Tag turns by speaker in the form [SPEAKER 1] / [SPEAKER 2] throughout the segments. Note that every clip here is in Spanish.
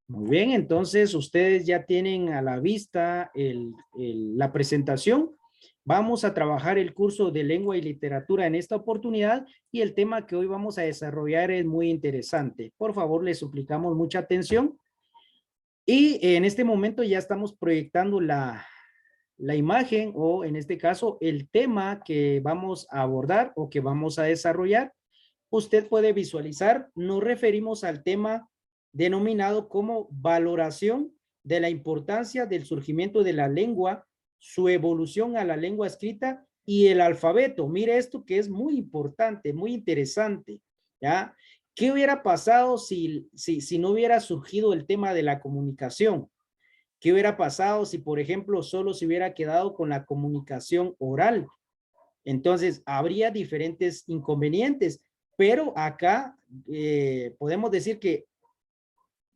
[SPEAKER 1] Muy bien, entonces ustedes ya tienen a la vista la presentación. Vamos a trabajar el curso de lengua y literatura en esta oportunidad y el tema que hoy vamos a desarrollar es muy interesante. Por favor, les suplicamos mucha atención y en este momento ya estamos proyectando la imagen o en este caso el tema que vamos a abordar o que vamos a desarrollar. Usted puede visualizar, nos referimos al tema denominado como valoración de la importancia del surgimiento de la lengua, su evolución a la lengua escrita y el alfabeto. Mire esto que es muy importante, muy interesante, ¿ya? ¿Qué hubiera pasado si no hubiera surgido el tema de la comunicación? ¿Qué hubiera pasado si, por ejemplo, solo se hubiera quedado con la comunicación oral? Entonces, habría diferentes inconvenientes, pero acá podemos decir que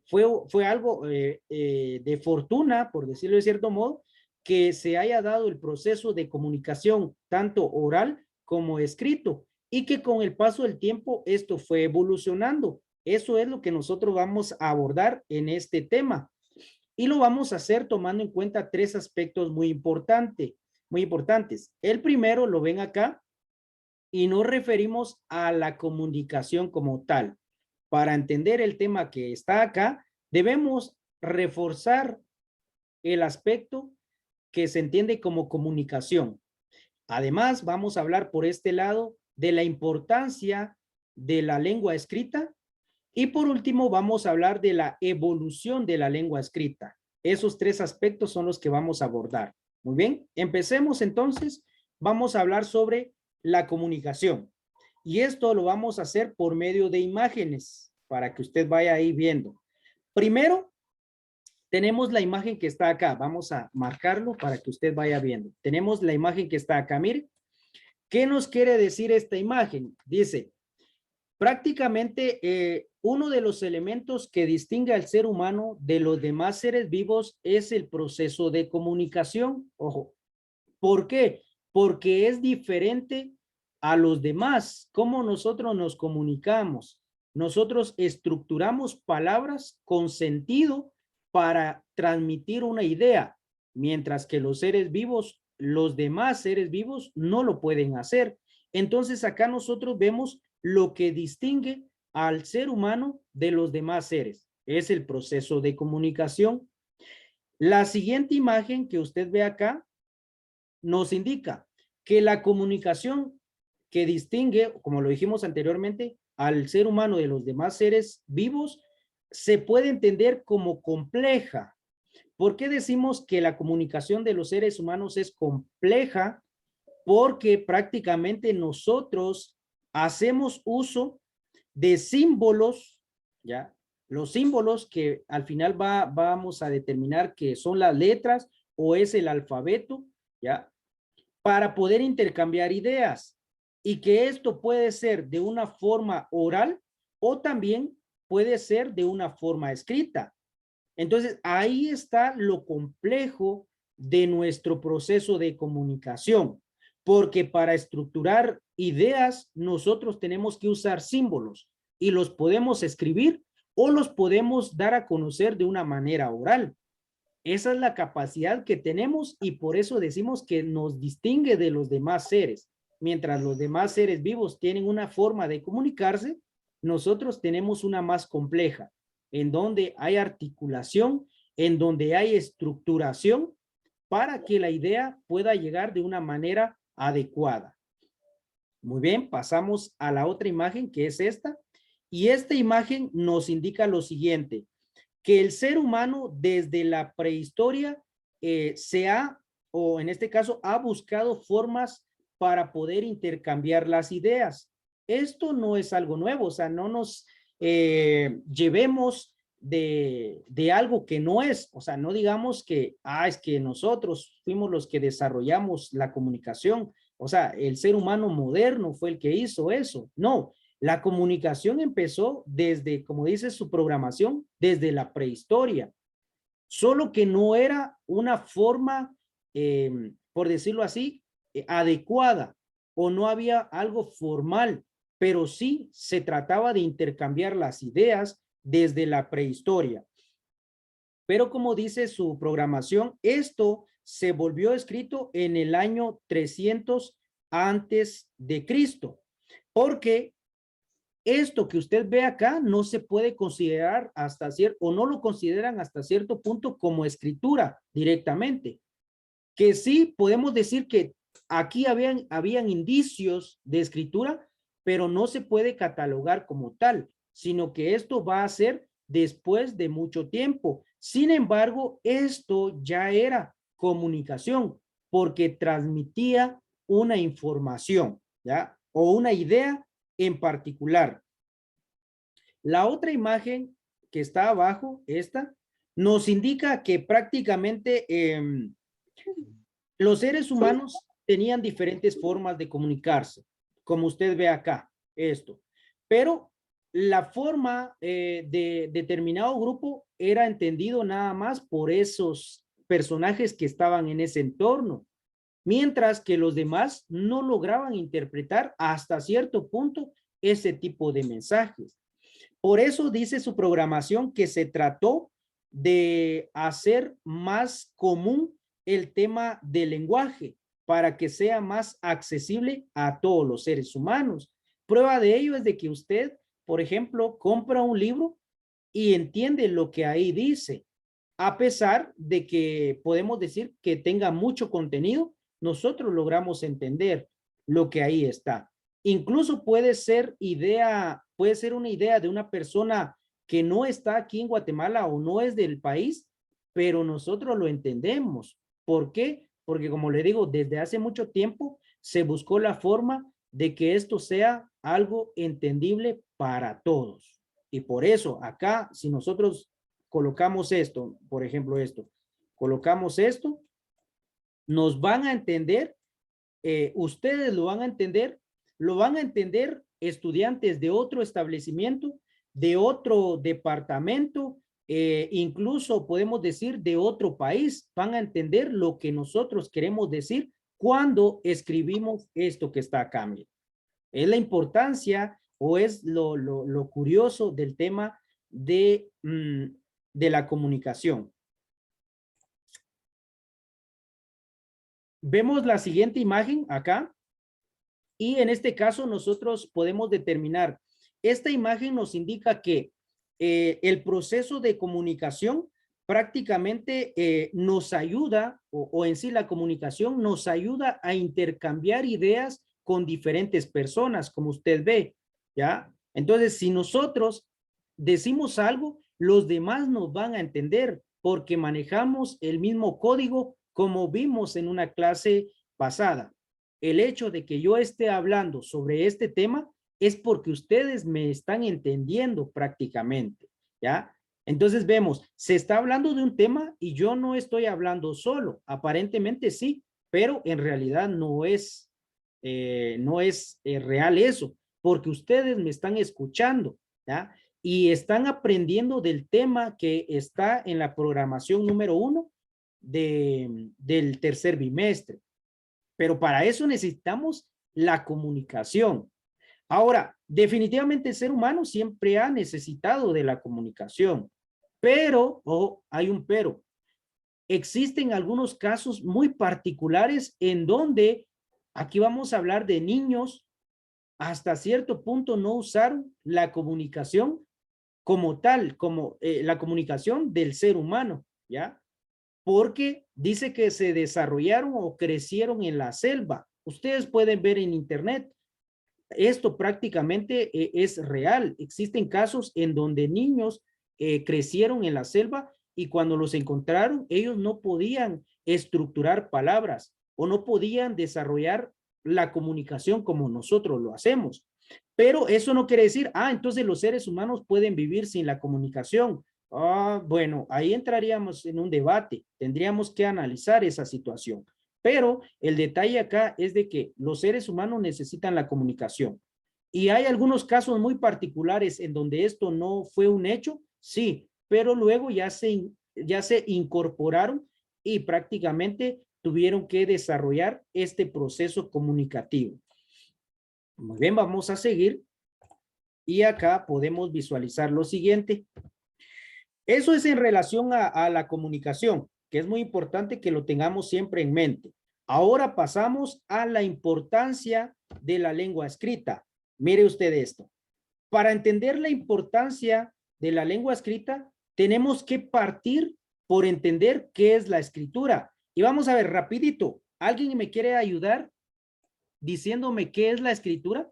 [SPEAKER 1] fue algo de fortuna, por decirlo de cierto modo, que se haya dado el proceso de comunicación, tanto oral como escrito, y que con el paso del tiempo esto fue evolucionando. Eso es lo que nosotros vamos a abordar en este tema. Y lo vamos a hacer tomando en cuenta tres aspectos muy importantes. El primero lo ven acá y nos referimos a la comunicación como tal. Para entender el tema que está acá, debemos reforzar el aspecto que se entiende como comunicación. Además, vamos a hablar por este lado de la importancia de la lengua escrita y por último vamos a hablar de la evolución de la lengua escrita. Esos tres aspectos son los que vamos a abordar. Muy bien, empecemos entonces. Vamos a hablar sobre la comunicación. Y esto lo vamos a hacer por medio de imágenes para que usted vaya ahí viendo. Primero, tenemos la imagen que está acá. Vamos a marcarlo para que usted vaya viendo. Tenemos la imagen que está acá. Mire, ¿qué nos quiere decir esta imagen? Dice, prácticamente uno de los elementos que distingue al ser humano de los demás seres vivos es el proceso de comunicación. Ojo, ¿por qué? Porque es diferente a los demás. ¿Cómo nosotros nos comunicamos? Nosotros estructuramos palabras con sentido para transmitir una idea, mientras que los seres vivos, los demás seres vivos no lo pueden hacer. Entonces acá nosotros vemos lo que distingue al ser humano de los demás seres. Es el proceso de comunicación. La siguiente imagen que usted ve acá nos indica que la comunicación que distingue, como lo dijimos anteriormente, al ser humano de los demás seres vivos, se puede entender como compleja. ¿Por qué decimos que la comunicación de los seres humanos es compleja? Porque prácticamente nosotros hacemos uso de símbolos, ¿ya? Los símbolos que al final vamos a determinar que son las letras o es el alfabeto, ¿ya? Para poder intercambiar ideas y que esto puede ser de una forma oral o también puede ser de una forma escrita. Entonces, ahí está lo complejo de nuestro proceso de comunicación, porque para estructurar ideas nosotros tenemos que usar símbolos y los podemos escribir o los podemos dar a conocer de una manera oral. Esa es la capacidad que tenemos y por eso decimos que nos distingue de los demás seres. Mientras los demás seres vivos tienen una forma de comunicarse, nosotros tenemos una más compleja, en donde hay articulación, en donde hay estructuración para que la idea pueda llegar de una manera adecuada. Muy bien, pasamos a la otra imagen que es esta. Y esta imagen nos indica lo siguiente, que el ser humano desde la prehistoria o en este caso, ha buscado formas para poder intercambiar las ideas. Esto no es algo nuevo, o sea, no nos llevemos de algo que no es, o sea, no digamos que, es que nosotros fuimos los que desarrollamos la comunicación, o sea, el ser humano moderno fue el que hizo eso. No, la comunicación empezó desde, como dice su programación, desde la prehistoria, solo que no era una forma, por decirlo así, adecuada o no había algo formal, pero sí se trataba de intercambiar las ideas desde la prehistoria. Pero como dice su programación, esto se volvió escrito en el año 300 antes de Cristo, porque esto que usted ve acá no se puede considerar hasta cierto, o no lo consideran hasta cierto punto como escritura directamente, que sí podemos decir que aquí habían indicios de escritura, pero no se puede catalogar como tal, sino que esto va a ser después de mucho tiempo. Sin embargo, esto ya era comunicación porque transmitía una información, ¿ya? O una idea en particular. La otra imagen que está abajo, esta, nos indica que prácticamente los seres humanos tenían diferentes formas de comunicarse, como usted ve acá, esto. Pero la forma de determinado grupo era entendido nada más por esos personajes que estaban en ese entorno, mientras que los demás no lograban interpretar hasta cierto punto ese tipo de mensajes. Por eso dice su programación que se trató de hacer más común el tema del lenguaje para que sea más accesible a todos los seres humanos. Prueba de ello es de que usted, por ejemplo, compra un libro y entiende lo que ahí dice. A pesar de que podemos decir que tenga mucho contenido, nosotros logramos entender lo que ahí está. Incluso puede ser una idea de una persona que no está aquí en Guatemala o no es del país, pero nosotros lo entendemos. ¿Por qué? Porque como le digo, desde hace mucho tiempo se buscó la forma de que esto sea algo entendible para todos. Y por eso acá, si nosotros colocamos esto, por ejemplo esto, colocamos esto, nos van a entender, ustedes lo van a entender estudiantes de otro establecimiento, de otro departamento, incluso podemos decir de otro país, van a entender lo que nosotros queremos decir cuando escribimos esto que está acá. Es la importancia o es lo curioso del tema de la comunicación. Vemos la siguiente imagen acá y en este caso nosotros podemos determinar, esta imagen nos indica que el proceso de comunicación prácticamente nos ayuda o en sí la comunicación nos ayuda a intercambiar ideas con diferentes personas, como usted ve, ¿ya? Entonces, si nosotros decimos algo, los demás nos van a entender porque manejamos el mismo código como vimos en una clase pasada. El hecho de que yo esté hablando sobre este tema es porque ustedes me están entendiendo prácticamente, ¿ya? Entonces vemos, se está hablando de un tema y yo no estoy hablando solo. Aparentemente sí, pero en realidad no es real eso, porque ustedes me están escuchando, ¿ya? Y están aprendiendo del tema que está en la programación número 1 del tercer bimestre. Pero para eso necesitamos la comunicación. Ahora, definitivamente el ser humano siempre ha necesitado de la comunicación, pero, hay un pero, existen algunos casos muy particulares en donde, aquí vamos a hablar de niños, hasta cierto punto no usaron la comunicación como tal, como la comunicación del ser humano, ¿ya? Porque dice que se desarrollaron o crecieron en la selva. Ustedes pueden ver en internet, esto prácticamente es real. Existen casos en donde niños crecieron en la selva y cuando los encontraron, ellos no podían estructurar palabras o no podían desarrollar la comunicación como nosotros lo hacemos. Pero eso no quiere decir, entonces los seres humanos pueden vivir sin la comunicación. Bueno, ahí entraríamos en un debate. Tendríamos que analizar esa situación. Pero el detalle acá es de que los seres humanos necesitan la comunicación. Y hay algunos casos muy particulares en donde esto no fue un hecho, sí, pero luego ya se incorporaron y prácticamente tuvieron que desarrollar este proceso comunicativo. Muy bien, vamos a seguir. Y acá podemos visualizar lo siguiente. Eso es en relación a la comunicación, que es muy importante que lo tengamos siempre en mente. Ahora pasamos a la importancia de la lengua escrita. Mire usted esto. Para entender la importancia de la lengua escrita, tenemos que partir por entender qué es la escritura. Y vamos a ver rapidito. ¿Alguien me quiere ayudar diciéndome qué es la escritura?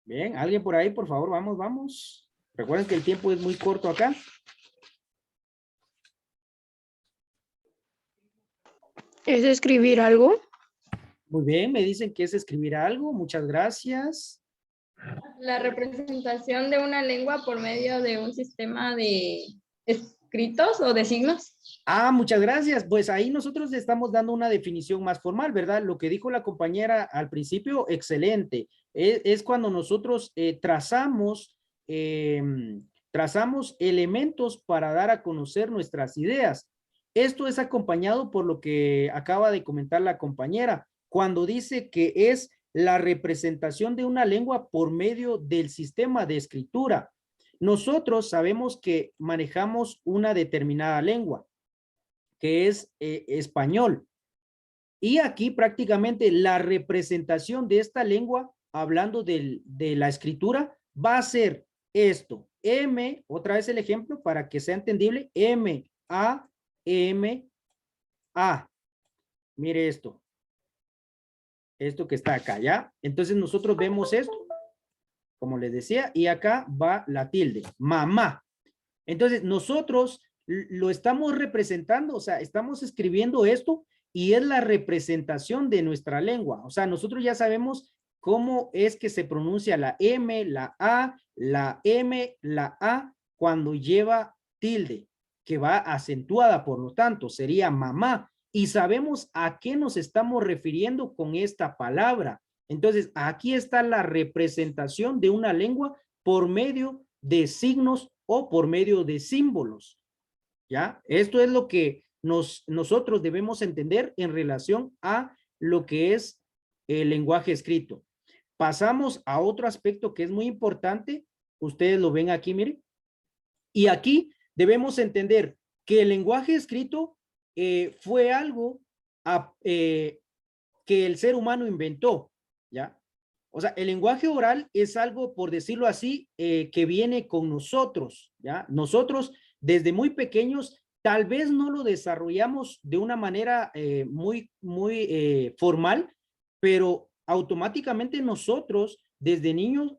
[SPEAKER 1] Bien, alguien por ahí, por favor, vamos, vamos. Recuerden que el tiempo es muy corto acá.
[SPEAKER 2] ¿Es escribir algo?
[SPEAKER 1] Muy bien, me dicen que es escribir algo. Muchas gracias.
[SPEAKER 3] La representación de una lengua por medio de un sistema de escritos o de signos.
[SPEAKER 1] Ah, muchas gracias. Pues ahí nosotros le estamos dando una definición más formal, ¿verdad? Lo que dijo la compañera al principio, excelente. Es cuando nosotros trazamos elementos para dar a conocer nuestras ideas. Esto es acompañado por lo que acaba de comentar la compañera, cuando dice que es la representación de una lengua por medio del sistema de escritura. Nosotros sabemos que manejamos una determinada lengua, que es español. Y aquí prácticamente la representación de esta lengua, hablando de la escritura, va a ser esto. M, otra vez el ejemplo para que sea entendible, M, A, M, A. Mire esto. Esto que está acá, ¿ya? Entonces nosotros vemos esto, como les decía, y acá va la tilde, mamá. Entonces nosotros lo estamos representando, o sea, estamos escribiendo esto y es la representación de nuestra lengua. O sea, nosotros ya sabemos cómo es que se pronuncia la M, la A, la M, la A, cuando lleva tilde, que va acentuada, por lo tanto, sería mamá. Y sabemos a qué nos estamos refiriendo con esta palabra. Entonces, aquí está la representación de una lengua por medio de signos o por medio de símbolos. ¿Ya? Esto es lo que nosotros debemos entender en relación a lo que es el lenguaje escrito. Pasamos a otro aspecto que es muy importante. Ustedes lo ven aquí, miren. Y aquí debemos entender que el lenguaje escrito fue algo que el ser humano inventó, ¿ya? O sea, el lenguaje oral es algo, por decirlo así, que viene con nosotros, ¿ya? Nosotros, desde muy pequeños, tal vez no lo desarrollamos de una manera muy formal, pero automáticamente nosotros, desde niños,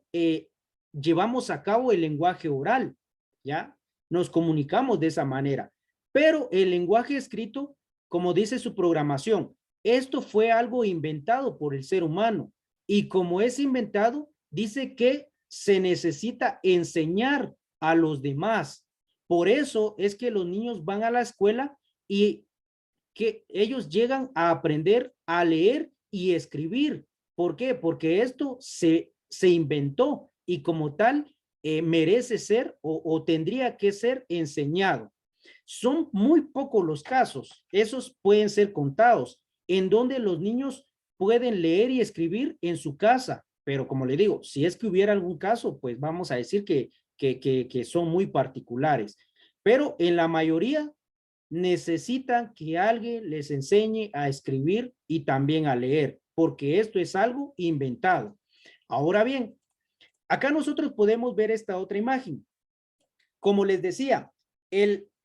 [SPEAKER 1] llevamos a cabo el lenguaje oral, ¿ya? Nos comunicamos de esa manera. Pero el lenguaje escrito, como dice su programación, esto fue algo inventado por el ser humano. Y como es inventado, dice que se necesita enseñar a los demás. Por eso es que los niños van a la escuela y que ellos llegan a aprender a leer y escribir. ¿Por qué? Porque esto se inventó y como tal merece ser o tendría que ser enseñado. Son muy pocos los casos, esos pueden ser contados, en donde los niños pueden leer y escribir en su casa, pero como le digo, si es que hubiera algún caso, pues vamos a decir que son muy particulares, pero en la mayoría necesitan que alguien les enseñe a escribir y también a leer, porque esto es algo inventado. Ahora bien, acá nosotros podemos ver esta otra imagen. Como les decía,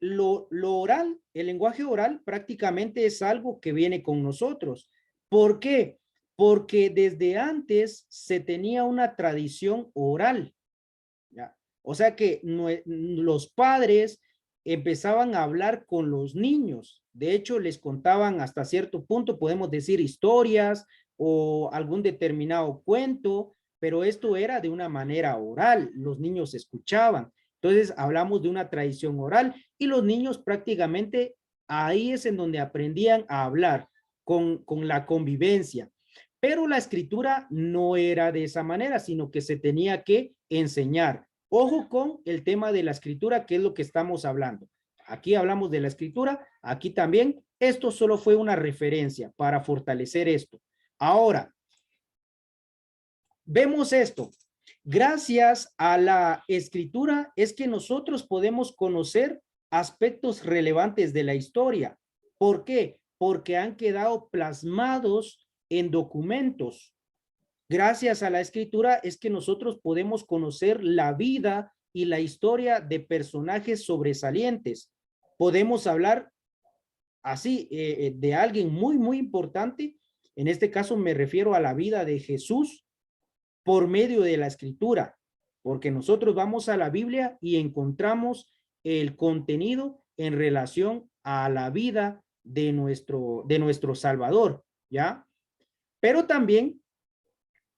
[SPEAKER 1] lo oral, el lenguaje oral prácticamente es algo que viene con nosotros. ¿Por qué? Porque desde antes se tenía una tradición oral, ¿ya? O sea que los padres empezaban a hablar con los niños. De hecho, les contaban hasta cierto punto, podemos decir, historias o algún determinado cuento, pero esto era de una manera oral. Los niños escuchaban. Entonces, hablamos de una tradición oral y los niños prácticamente ahí es en donde aprendían a hablar con la convivencia. Pero la escritura no era de esa manera, sino que se tenía que enseñar. Ojo con el tema de la escritura, que es lo que estamos hablando. Aquí hablamos de la escritura, aquí también. Esto solo fue una referencia para fortalecer esto. Ahora, vemos esto. Gracias a la escritura es que nosotros podemos conocer aspectos relevantes de la historia. ¿Por qué? Porque han quedado plasmados en documentos. Gracias a la escritura es que nosotros podemos conocer la vida y la historia de personajes sobresalientes. Podemos hablar así de alguien muy, muy importante. En este caso me refiero a la vida de Jesús por medio de la escritura, porque nosotros vamos a la Biblia y encontramos el contenido en relación a la vida de nuestro Salvador, ¿ya? Pero también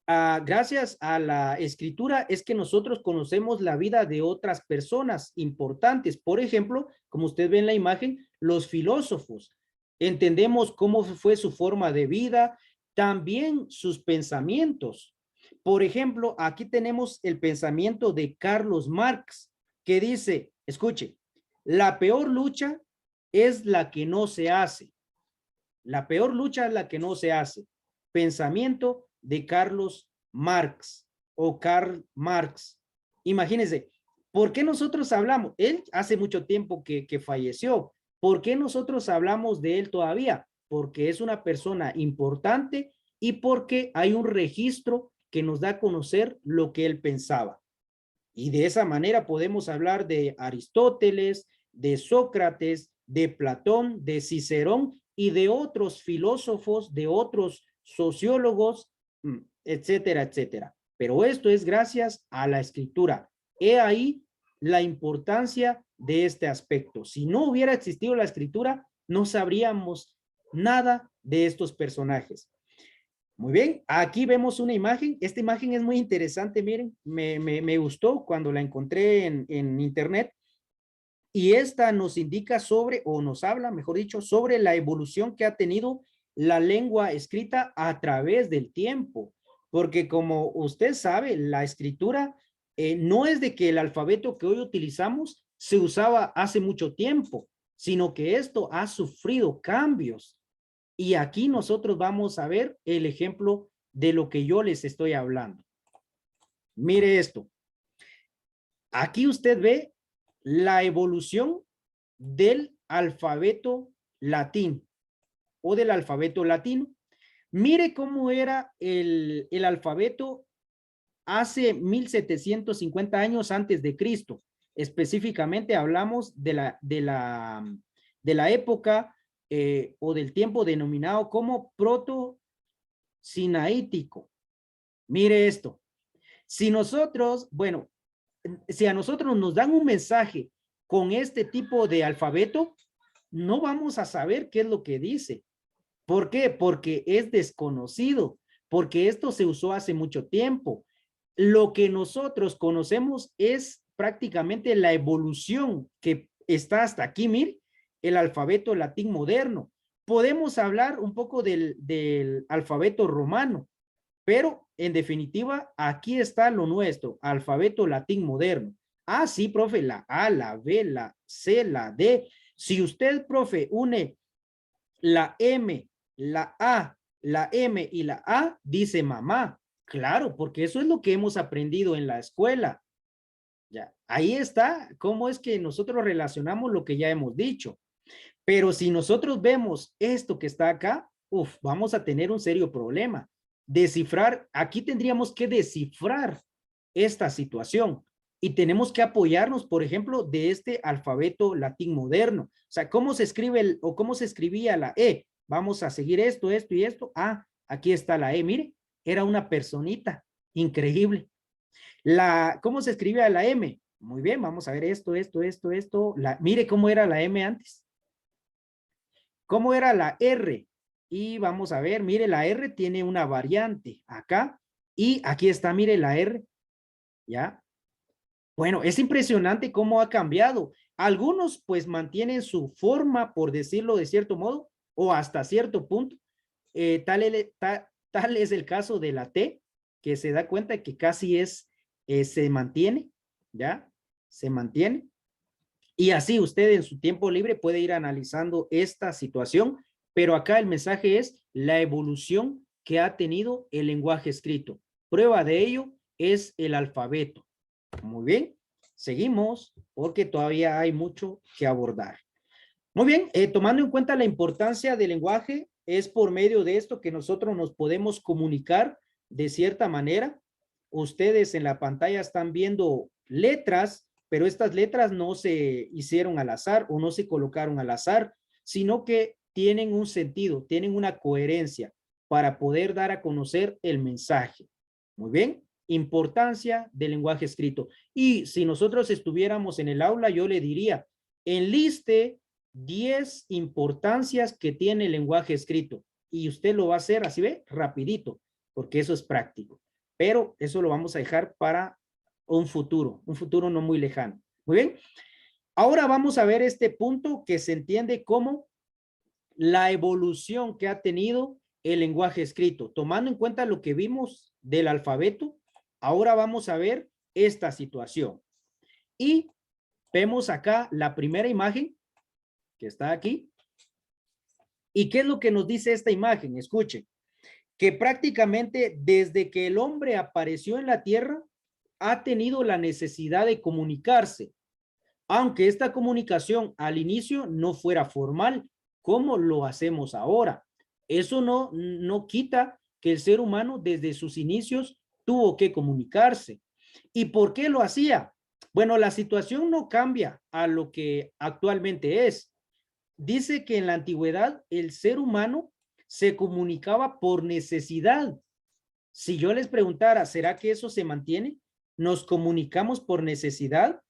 [SPEAKER 1] gracias a la escritura es que nosotros conocemos la vida de otras personas importantes. Por ejemplo, como usted ve en la imagen, los filósofos. Entendemos cómo fue su forma de vida, también sus pensamientos. Por ejemplo, aquí tenemos el pensamiento de Carlos Marx, que dice, escuche, la peor lucha es la que no se hace. La peor lucha es la que no se hace. Pensamiento de Carlos Marx o Karl Marx. Imagínense, ¿por qué nosotros hablamos? Él hace mucho tiempo que falleció. ¿Por qué nosotros hablamos de él todavía? Porque es una persona importante y porque hay un registro que nos da a conocer lo que él pensaba. Y de esa manera podemos hablar de Aristóteles, de Sócrates, de Platón, de Cicerón y de otros filósofos, de otros sociólogos, etcétera, etcétera. Pero esto es gracias a la escritura. He ahí la importancia de este aspecto. Si no hubiera existido la escritura, no sabríamos nada de estos personajes. Muy bien, aquí vemos una imagen. Esta imagen es muy interesante, miren, me gustó cuando la encontré en internet. Y esta nos indica sobre, o nos habla, mejor dicho, sobre la evolución que ha tenido la lengua escrita a través del tiempo. Porque como usted sabe, la escritura no es de que el alfabeto que hoy utilizamos se usaba hace mucho tiempo, sino que esto ha sufrido cambios. Y aquí nosotros vamos a ver el ejemplo de lo que yo les estoy hablando. Mire esto. Aquí usted ve la evolución del alfabeto latín o del alfabeto latino. Mire cómo era el alfabeto hace 1750 años antes de Cristo. Específicamente hablamos de la época o del tiempo denominado como proto-sinaítico. Mire esto. Si nosotros, bueno, si a nosotros nos dan un mensaje con este tipo de alfabeto, no vamos a saber qué es lo que dice. ¿Por qué? Porque es desconocido, porque esto se usó hace mucho tiempo. Lo que nosotros conocemos es prácticamente la evolución que está hasta aquí, mire, el alfabeto latín moderno. Podemos hablar un poco del alfabeto romano, pero en definitiva, aquí está lo nuestro, alfabeto latín moderno. Ah, sí, profe, la A, la B, la C, la D. Si usted, profe, une la M, la A, la M y la A, dice mamá. Claro, porque eso es lo que hemos aprendido en la escuela. Ya, ahí está cómo es que nosotros relacionamos lo que ya hemos dicho. Pero si nosotros vemos esto que está acá, vamos a tener un serio problema. Descifrar, aquí tendríamos que descifrar esta situación y tenemos que apoyarnos, por ejemplo, de este alfabeto latín moderno. O sea, ¿cómo se escribe o cómo se escribía la E? Vamos a seguir esto, esto y esto. Ah, aquí está la E, mire, era una personita, increíble. ¿Cómo se escribía la M? Muy bien, vamos a ver esto. Mire cómo era la M antes. ¿Cómo era la R? Y vamos a ver, mire, la R tiene una variante acá y aquí está, mire la R, ¿ya? Bueno, es impresionante cómo ha cambiado. Algunos pues mantienen su forma, por decirlo de cierto modo, o hasta cierto punto. Tal es el caso de la T, que se da cuenta que casi se mantiene, ¿ya? Se mantiene. Y así usted en su tiempo libre puede ir analizando esta situación, pero acá el mensaje es la evolución que ha tenido el lenguaje escrito. Prueba de ello es el alfabeto. Muy bien, seguimos porque todavía hay mucho que abordar. Muy bien, tomando en cuenta la importancia del lenguaje, es por medio de esto que nosotros nos podemos comunicar de cierta manera. Ustedes en la pantalla están viendo letras, pero estas letras no se hicieron al azar o no se colocaron al azar, sino que tienen un sentido, tienen una coherencia para poder dar a conocer el mensaje. Muy bien, importancia del lenguaje escrito. Y si nosotros estuviéramos en el aula, yo le diría, enliste 10 importancias que tiene el lenguaje escrito. Y usted lo va a hacer, así ve, rapidito, porque eso es práctico. Pero eso lo vamos a dejar para un futuro no muy lejano. Muy bien. Ahora vamos a ver este punto que se entiende como la evolución que ha tenido el lenguaje escrito. Tomando en cuenta lo que vimos del alfabeto, ahora vamos a ver esta situación. Y vemos acá la primera imagen que está aquí. ¿Y qué es lo que nos dice esta imagen? Escuchen, que prácticamente desde que el hombre apareció en la tierra, ha tenido la necesidad de comunicarse, aunque esta comunicación al inicio no fuera formal, como lo hacemos ahora. Eso no quita que el ser humano desde sus inicios tuvo que comunicarse. ¿Y por qué lo hacía? Bueno, la situación no cambia a lo que actualmente es. Dice que en la antigüedad el ser humano se comunicaba por necesidad. Si yo les preguntara, ¿será que eso se mantiene? ¿Nos comunicamos por necesidad?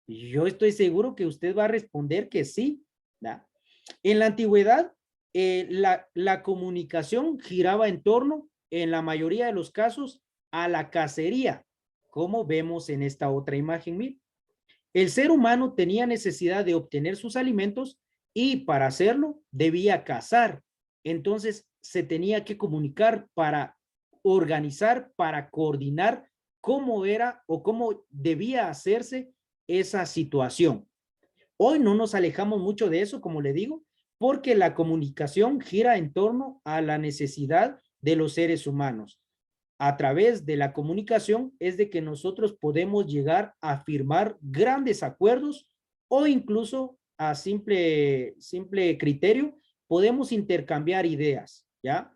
[SPEAKER 1] Yo estoy seguro que usted va a responder que sí, ¿verdad? En la antigüedad, la comunicación giraba en torno, en la mayoría de los casos, a la cacería, como vemos en esta otra imagen. Mira, el ser humano tenía necesidad de obtener sus alimentos y para hacerlo debía cazar. Entonces se tenía que comunicar para organizar, para coordinar cómo era o cómo debía hacerse esa situación. Hoy no nos alejamos mucho de eso, como le digo, porque la comunicación gira en torno a la necesidad de los seres humanos. A través de la comunicación es de que nosotros podemos llegar a firmar grandes acuerdos o incluso a simple criterio podemos intercambiar ideas, ¿ya?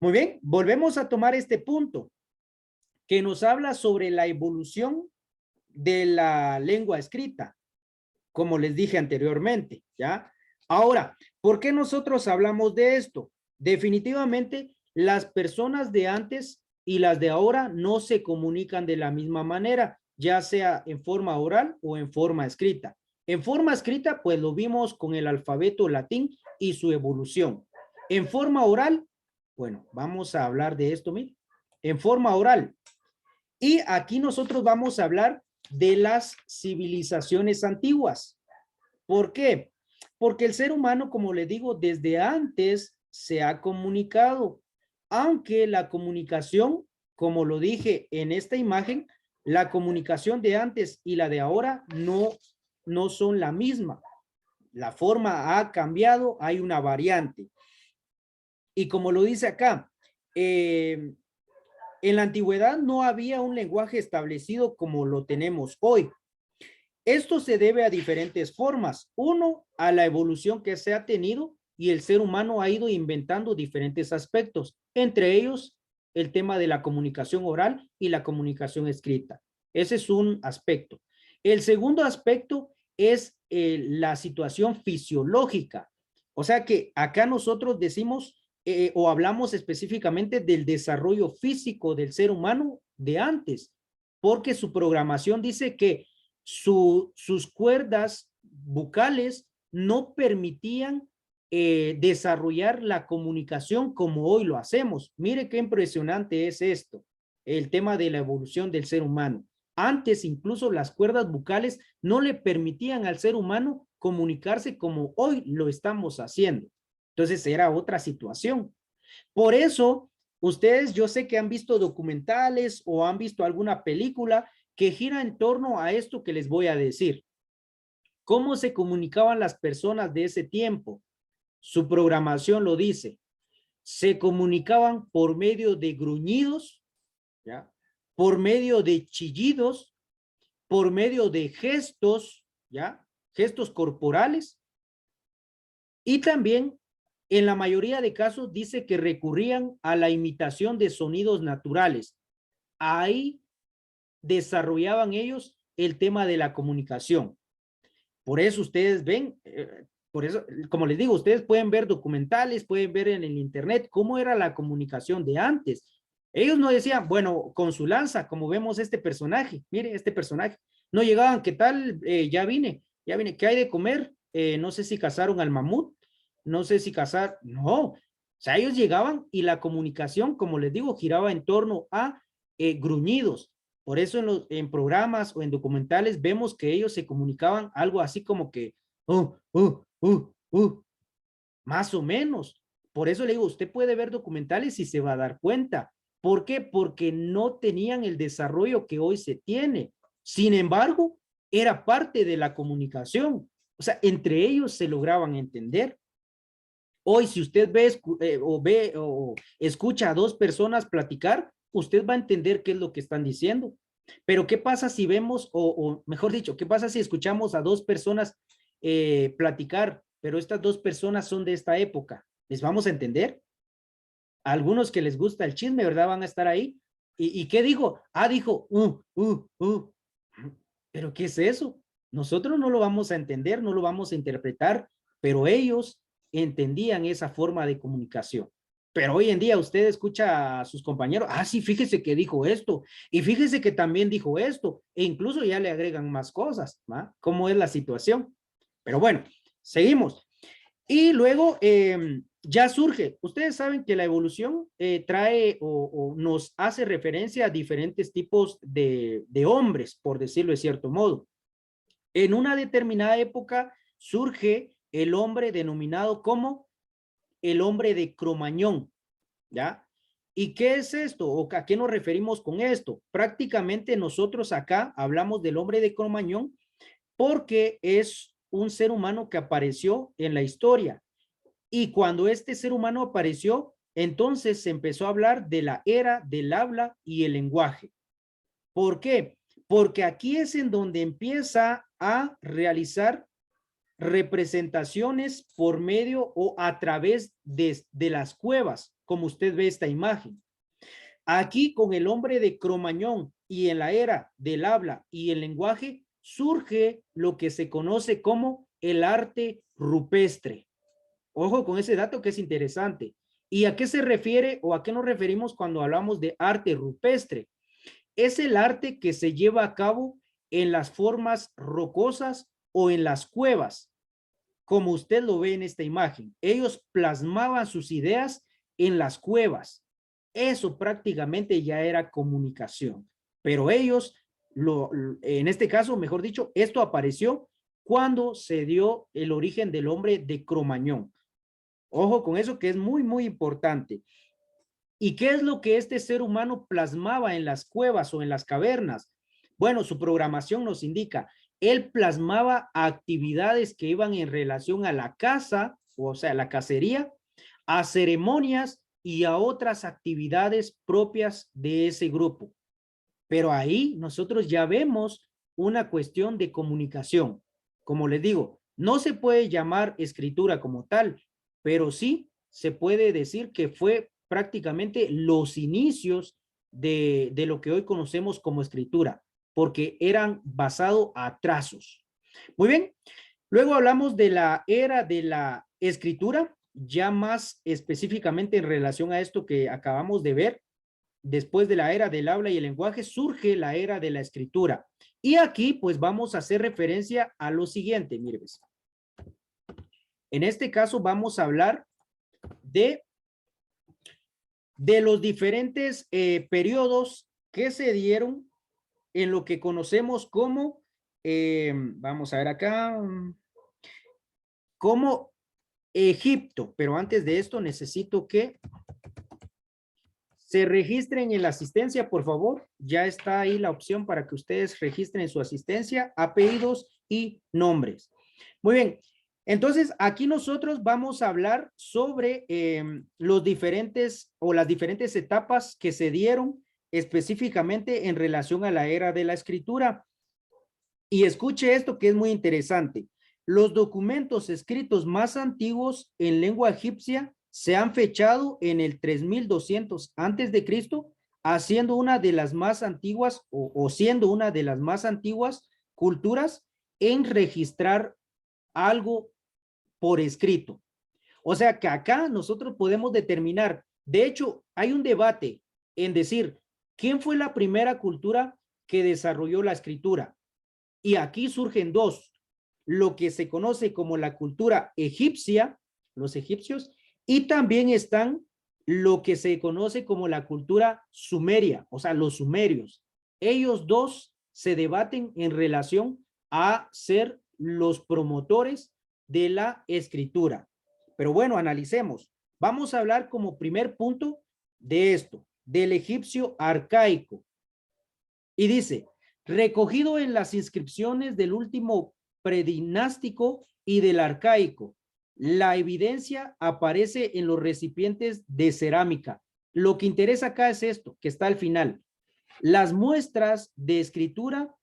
[SPEAKER 1] Muy bien, volvemos a tomar este punto que nos habla sobre la evolución de la lengua escrita, como les dije anteriormente, ¿ya? Ahora, ¿por qué nosotros hablamos de esto? Definitivamente, las personas de antes y las de ahora no se comunican de la misma manera, ya sea en forma oral o en forma escrita. En forma escrita, pues lo vimos con el alfabeto latín y su evolución. En forma oral, bueno, vamos a hablar de esto, miren, en forma oral. Y aquí nosotros vamos a hablar de las civilizaciones antiguas. ¿Por qué? Porque el ser humano, como le digo, desde antes se ha comunicado, aunque la comunicación, como lo dije en esta imagen, la comunicación de antes y la de ahora no son la misma. La forma ha cambiado, hay una variante. Y como lo dice acá, en la antigüedad no había un lenguaje establecido como lo tenemos hoy. Esto se debe a diferentes formas. Uno, a la evolución que se ha tenido y el ser humano ha ido inventando diferentes aspectos, entre ellos el tema de la comunicación oral y la comunicación escrita. Ese es un aspecto. El segundo aspecto es la situación fisiológica. O sea que acá nosotros decimos o hablamos específicamente del desarrollo físico del ser humano de antes, porque su programación dice que sus cuerdas bucales no permitían desarrollar la comunicación como hoy lo hacemos. Mire qué impresionante es esto, el tema de la evolución del ser humano. Antes incluso las cuerdas bucales no le permitían al ser humano comunicarse como hoy lo estamos haciendo. Entonces era otra situación. Por eso, ustedes yo sé que han visto documentales o han visto alguna película que gira en torno a esto que les voy a decir. ¿Cómo se comunicaban las personas de ese tiempo? Su programación lo dice. Se comunicaban por medio de gruñidos, ¿ya? Por medio de chillidos, por medio de gestos, ¿ya? Gestos corporales. Y también, en la mayoría de casos, dice que recurrían a la imitación de sonidos naturales. Ahí desarrollaban ellos el tema de la comunicación. Por eso ustedes ven, por eso, como les digo, ustedes pueden ver documentales, pueden ver en el internet cómo era la comunicación de antes. Ellos no decían, bueno, con su lanza, como vemos este personaje, mire este personaje, no llegaban, ¿qué tal? Ya vine, ¿qué hay de comer? No sé si cazaron al mamut, no sé si cazar, no. O sea, ellos llegaban y la comunicación, como les digo, giraba en torno a gruñidos. Por eso en programas o en documentales vemos que ellos se comunicaban algo así como que, más o menos. Por eso le digo, usted puede ver documentales y se va a dar cuenta. ¿Por qué? Porque no tenían el desarrollo que hoy se tiene. Sin embargo, era parte de la comunicación. O sea, entre ellos se lograban entender. Hoy, si usted ve o escucha a dos personas platicar, usted va a entender qué es lo que están diciendo. Pero ¿qué pasa si vemos, o mejor dicho, qué pasa si escuchamos a dos personas platicar, pero estas dos personas son de esta época? ¿Les vamos a entender? A algunos que les gusta el chisme, ¿verdad? Van a estar ahí. ¿Y qué dijo? Ah, dijo, ¿Pero qué es eso? Nosotros no lo vamos a entender, no lo vamos a interpretar, pero ellos entendían esa forma de comunicación. Pero hoy en día usted escucha a sus compañeros, ah, sí, fíjese que dijo esto, y fíjese que también dijo esto, e incluso ya le agregan más cosas, ¿va? ¿Cómo es la situación? Pero bueno, seguimos. Y luego ya surge, ustedes saben que la evolución trae o nos hace referencia a diferentes tipos de hombres, por decirlo de cierto modo. En una determinada época surge el hombre denominado como el hombre de Cromañón, ¿ya? ¿Y qué es esto? ¿O a qué nos referimos con esto? Prácticamente nosotros acá hablamos del hombre de Cromañón porque es un ser humano que apareció en la historia. Y cuando este ser humano apareció, entonces se empezó a hablar de la era del habla y el lenguaje. ¿Por qué? Porque aquí es en donde empieza a realizar representaciones por medio o a través de las cuevas, como usted ve esta imagen. Aquí con el hombre de Cromañón y en la era del habla y el lenguaje surge lo que se conoce como el arte rupestre. Ojo con ese dato que es interesante. ¿Y a qué se refiere o a qué nos referimos cuando hablamos de arte rupestre? Es el arte que se lleva a cabo en las formas rocosas o en las cuevas, como usted lo ve en esta imagen. Ellos plasmaban sus ideas en las cuevas. Eso prácticamente ya era comunicación. Pero ellos, en este caso, mejor dicho, esto apareció cuando se dio el origen del hombre de Cromañón. Ojo con eso que es muy, muy importante. ¿Y qué es lo que este ser humano plasmaba en las cuevas o en las cavernas? Bueno, su programación nos indica, él plasmaba actividades que iban en relación a la caza, o sea, la cacería, a ceremonias y a otras actividades propias de ese grupo. Pero ahí nosotros ya vemos una cuestión de comunicación. Como les digo, no se puede llamar escritura como tal, pero sí se puede decir que fue prácticamente los inicios de lo que hoy conocemos como escritura, porque eran basados a trazos. Muy bien, luego hablamos de la era de la escritura, ya más específicamente en relación a esto que acabamos de ver. Después de la era del habla y el lenguaje, surge la era de la escritura. Y aquí, pues, vamos a hacer referencia a lo siguiente, miren. En este caso, vamos a hablar de los diferentes periodos que se dieron en lo que conocemos como, vamos a ver acá, como Egipto. Pero antes de esto, necesito que se registren en la asistencia, por favor. Ya está ahí la opción para que ustedes registren su asistencia, apellidos y nombres. Muy bien. Entonces, aquí nosotros vamos a hablar sobre los diferentes o las diferentes etapas que se dieron específicamente en relación a la era de la escritura. Y escuche esto que es muy interesante. Los documentos escritos más antiguos en lengua egipcia se han fechado en el 3200 antes de Cristo, haciendo una de las más antiguas o siendo una de las más antiguas culturas en registrar algo por escrito. O sea que acá nosotros podemos determinar, de hecho, hay un debate en decir, ¿quién fue la primera cultura que desarrolló la escritura? Y aquí surgen dos, lo que se conoce como la cultura egipcia, los egipcios, y también están lo que se conoce como la cultura sumeria, o sea, los sumerios. Ellos dos se debaten en relación a ser los promotores de la escritura. Pero bueno, analicemos. Vamos a hablar como primer punto de esto, del egipcio arcaico. Y dice, recogido en las inscripciones del último predinástico y del arcaico, la evidencia aparece en los recipientes de cerámica. Lo que interesa acá es esto, que está al final. Las muestras de escritura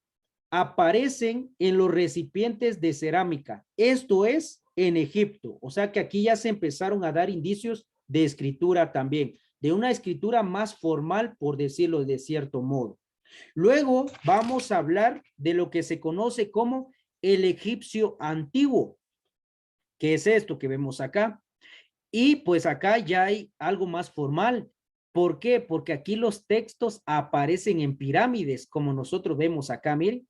[SPEAKER 1] aparecen en los recipientes de cerámica. Esto es en Egipto. O sea que aquí ya se empezaron a dar indicios de escritura también, de una escritura más formal, por decirlo de cierto modo. Luego vamos a hablar de lo que se conoce como el egipcio antiguo, que es esto que vemos acá. Y pues acá ya hay algo más formal. ¿Por qué? Porque aquí los textos aparecen en pirámides, como nosotros vemos acá, miren.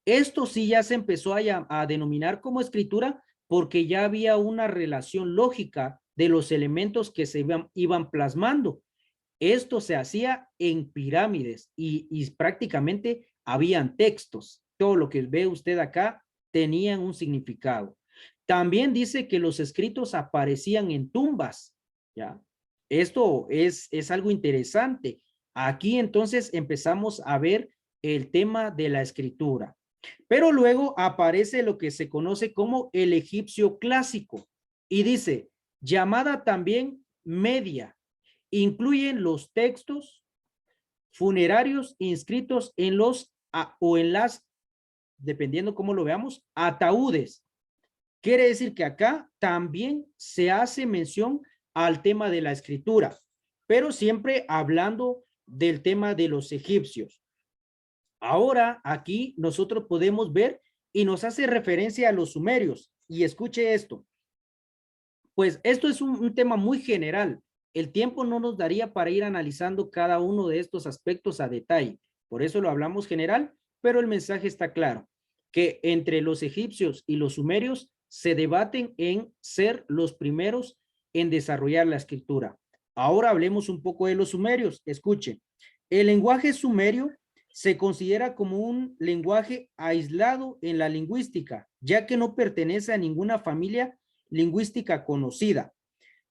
[SPEAKER 1] Esto sí ya se empezó a denominar como escritura porque ya había una relación lógica de los elementos que se iban plasmando. Esto se hacía en pirámides y prácticamente habían textos. Todo lo que ve usted acá tenían un significado. También dice que los escritos aparecían en tumbas, ¿ya? Esto es algo interesante. Aquí entonces empezamos a ver el tema de la escritura. Pero luego aparece lo que se conoce como el egipcio clásico y dice, llamada también media, incluyen los textos funerarios inscritos en los o en las, dependiendo cómo lo veamos, ataúdes. Quiere decir que acá también se hace mención al tema de la escritura, pero siempre hablando del tema de los egipcios. Ahora aquí nosotros podemos ver y nos hace referencia a los sumerios. Y escuche esto. Pues esto es un tema muy general. El tiempo no nos daría para ir analizando cada uno de estos aspectos a detalle. Por eso lo hablamos general, pero el mensaje está claro, que entre los egipcios y los sumerios se debaten en ser los primeros en desarrollar la escritura. Ahora hablemos un poco de los sumerios. Escuche, el lenguaje sumerio se considera como un lenguaje aislado en la lingüística, ya que no pertenece a ninguna familia lingüística conocida.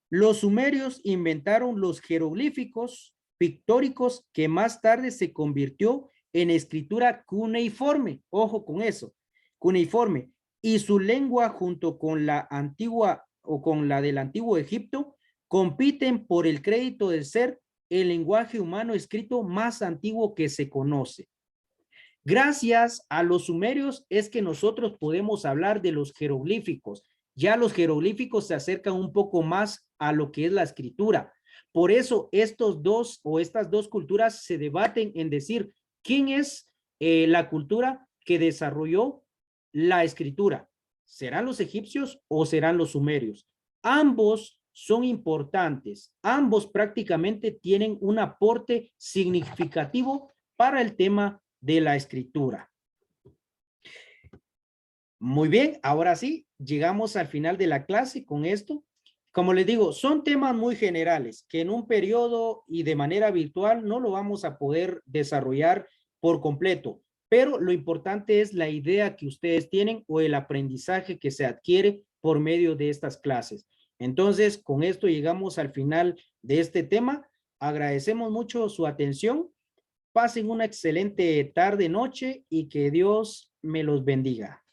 [SPEAKER 1] Los sumerios inventaron los jeroglíficos pictóricos que más tarde se convirtió en escritura cuneiforme. Ojo con eso, cuneiforme. Y su lengua junto con la antigua o con la del antiguo Egipto compiten por el crédito de ser el lenguaje humano escrito más antiguo que se conoce. Gracias a los sumerios es que nosotros podemos hablar de los jeroglíficos. Ya los jeroglíficos se acercan un poco más a lo que es la escritura. Por eso estos dos o estas dos culturas se debaten en decir quién es la cultura que desarrolló la escritura. ¿Serán los egipcios o serán los sumerios? Ambos son importantes. Ambos prácticamente tienen un aporte significativo para el tema de la escritura. Muy bien, ahora sí, llegamos al final de la clase con esto. Como les digo, son temas muy generales que en un periodo y de manera virtual no lo vamos a poder desarrollar por completo, pero lo importante es la idea que ustedes tienen o el aprendizaje que se adquiere por medio de estas clases. Entonces, con esto llegamos al final de este tema. Agradecemos mucho su atención. Pasen una excelente tarde, noche y que Dios me los bendiga.